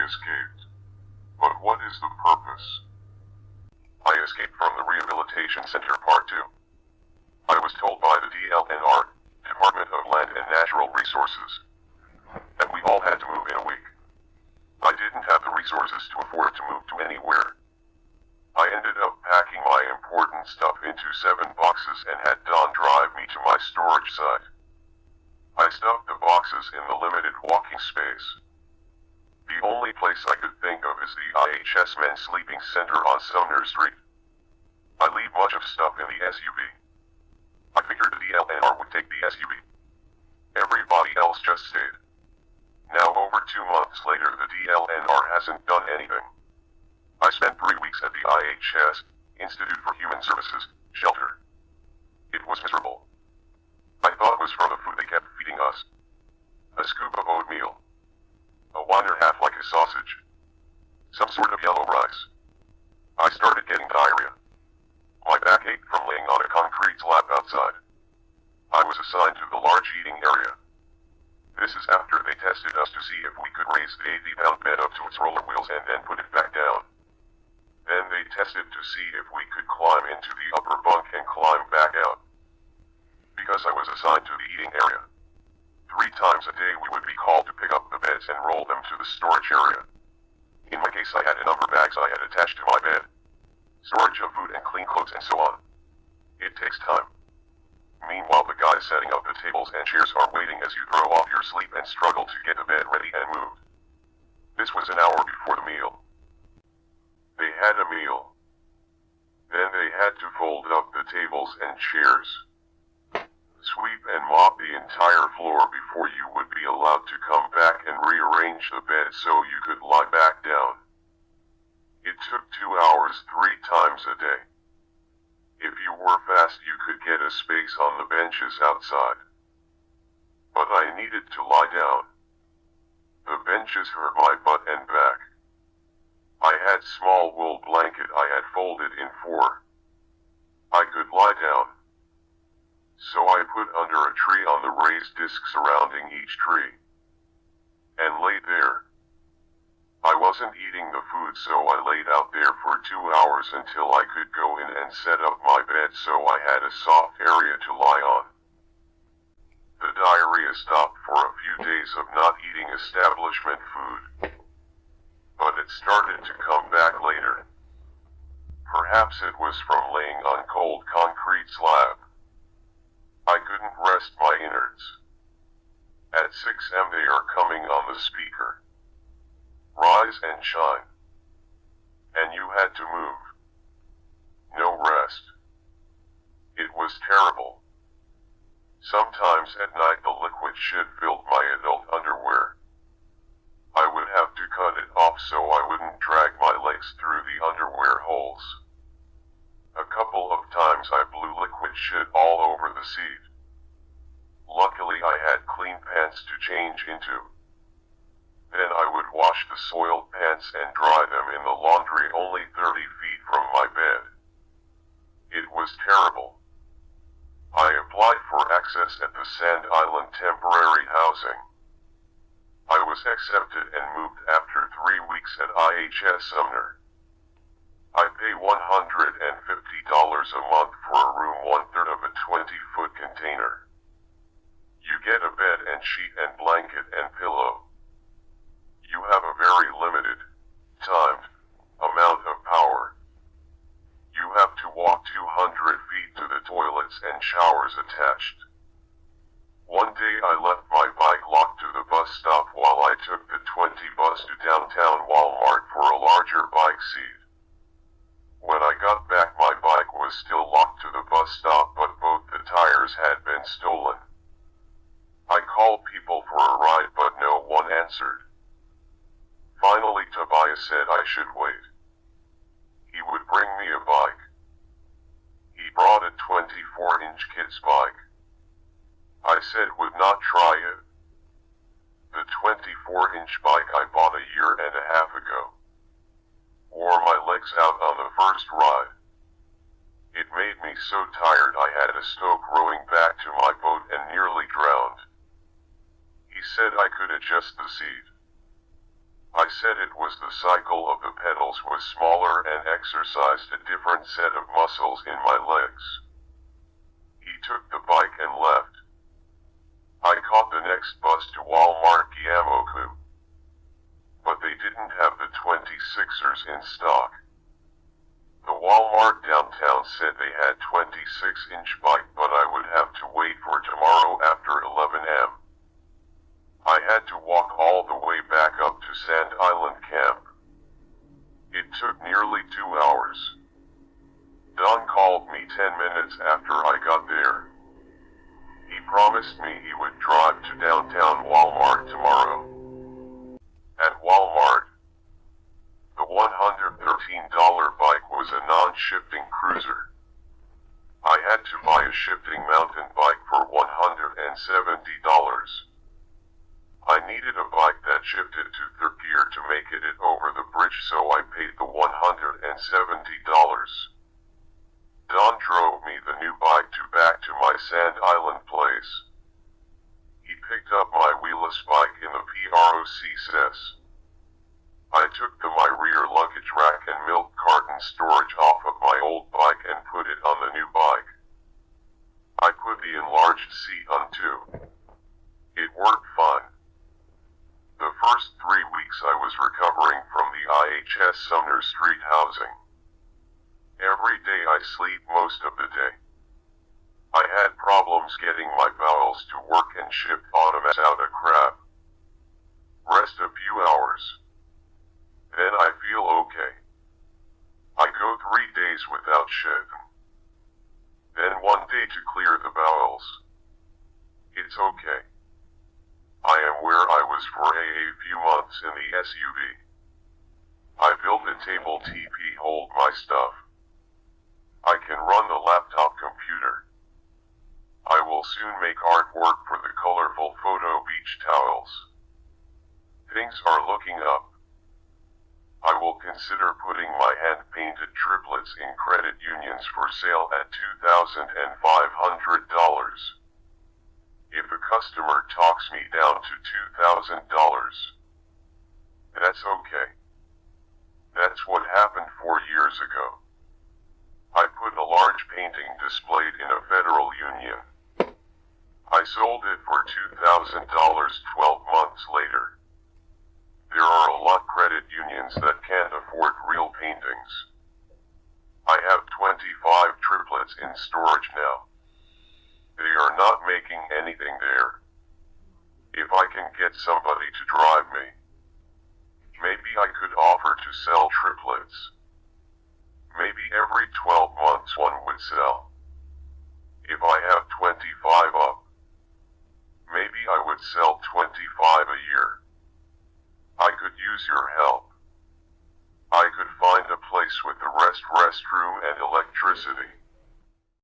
escaped. But what is the purpose? I escaped from the Rehabilitation Center Part 2. I was told by the DLNR, Department of Land and Natural Resources, that we all had to move in a week. I didn't have the resources to afford to move to anywhere. I ended up packing my important stuff into 7 boxes and had Don drive me to my storage site. I stuffed the boxes in the limited walking space. The only place I could think of is the IHS Men's Sleeping Center on Sumner Street. I leave much of stuff in the SUV. I figured the DLNR would take the SUV. Everybody else just stayed. Now over 2 months later, the DLNR hasn't done anything. I spent 3 weeks at the IHS, Institute for Human Services, shelter. It was miserable. I thought it was from the food they kept feeding us. A scoop of oatmeal. A wider half like a sausage. Some sort of yellow rice. I started getting diarrhea. My back ached from laying on a concrete slab outside. I was assigned to the large eating area. This is after they tested us to see if we could raise the 80-pound bed up to its roller wheels and then put it back down. Then they tested to see if we could climb into the upper bunk and climb back out. Because I was assigned to the eating area, 3 times a day we would be called to pick up the beds and roll them to the storage area. In my case, I had a number of bags I had attached to my bed. Storage of food and clean clothes and so on. It takes time. Meanwhile, the guys setting up the tables and chairs are waiting as you throw off your sleep and struggle to get the bed ready and moved. This was an hour before the meal. They had a meal. Then they had to fold up the tables and chairs. Sweep and mop the entire floor before you would be allowed to come back and rearrange the bed so you could lie back down. It took 2 hours 3 times a day. If you were fast, you could get a space on the benches outside. But I needed to lie down. The benches hurt my butt and back. I had small wool blanket I had folded in 4. I could lie down. So I put under a tree on the raised disc surrounding each tree, and laid there. I wasn't eating the food, so I laid out there for 2 hours until I could go in and set up my bed so I had a soft area to lie on. The diarrhea stopped for a few days of not eating establishment food, but it started to come back later. Perhaps it was from laying on cold concrete slab. I couldn't rest my innards. At 6 a.m. they are coming on the speaker. Rise and shine. And you had to move. No rest. It was terrible. Sometimes at night the liquid shit filled my adult underwear. I would have to cut it off so I wouldn't drag my legs through the underwear holes. A couple of times I blew liquid shit all over the seat. Luckily I had clean pants to change into. Then I would wash the soiled pants and dry them in the laundry only 30 feet from my bed. It was terrible. I applied for access at the Sand Island Temporary Housing. I was accepted and moved after 3 weeks at IHS Sumner. I pay $150 a month for a room 1/3 of a 20-foot container. You get a bed and sheet and blanket and pillow. You have a very limited, timed, amount of power. You have to walk 200 feet to the toilets and showers attached. One day I left my bike locked to the bus stop while I took the 20 bus to downtown Walmart for a larger bike seat. When I got back, my bike was still locked to the bus stop, but both the tires had been stolen. I called people for a ride, but no one answered. Finally, Tobias said I should wait. He would bring me a bike. He brought a 24-inch kid's bike. I said would not try it. The 24-inch bike I bought a year and a half ago. Wore my legs out on the first ride. It made me so tired I had a stroke rowing back to my boat and nearly drowned. He said I could adjust the seat. I said it was the cycle of the pedals was smaller and exercised a different set of muscles in my legs. He took the bike and left. I caught the next bus to Walmart Giamoku, but they didn't have the 26ers in stock. The Walmart downtown said they had 26-inch bike, but I would have to wait for tomorrow after 11 a.m. I had to walk all the way back up to Sand Island Camp. It took nearly 2 hours. Don called me 10 minutes after I got there. He promised me he would drive to downtown Walmart tomorrow. At Walmart, the $113 bike was a non-shifting cruiser. I had to buy a shifting mountain bike for $170. I needed a bike that shifted to third gear to make it over the bridge, so I paid the $170. Don drove me the new bike back to my Sand Island place. He picked up my wheelless bike in the process. I took my rear luggage rack and milk carton storage off of my old bike and put it on the new bike. I put the enlarged seat on too. It worked fine. The first 3 weeks I was recovering from the IHS Sumner Street housing. Every day I sleep most of the day. I had problems getting my bowels to work and shipped automats out of crap. Rest a few hours. Then I feel okay. I go 3 days without shit. Then 1 day to clear the bowels. It's okay. I am where I was for a few months in the SUV. I built a table TP hold my stuff. I can run the laptop computer. I will soon make artwork for the colorful photo beach towels. Things are looking up. I will consider putting my hand-painted triplets in credit unions for sale at $2,500. If a customer talks me down to $2,000, that's okay. That's what happened 4 years ago. I put a large painting displayed in a federal union. I sold it for $2,000 12 months later. There are a lot credit unions that can't afford real paintings. I have 25 triplets in storage now. They are not making anything there. If I can get somebody to drive me, maybe I could offer to sell triplets. Maybe every 12 months one would sell. If I have 25 up, maybe I would sell 25 a year. I could use your help. I could find a place with a restroom and electricity.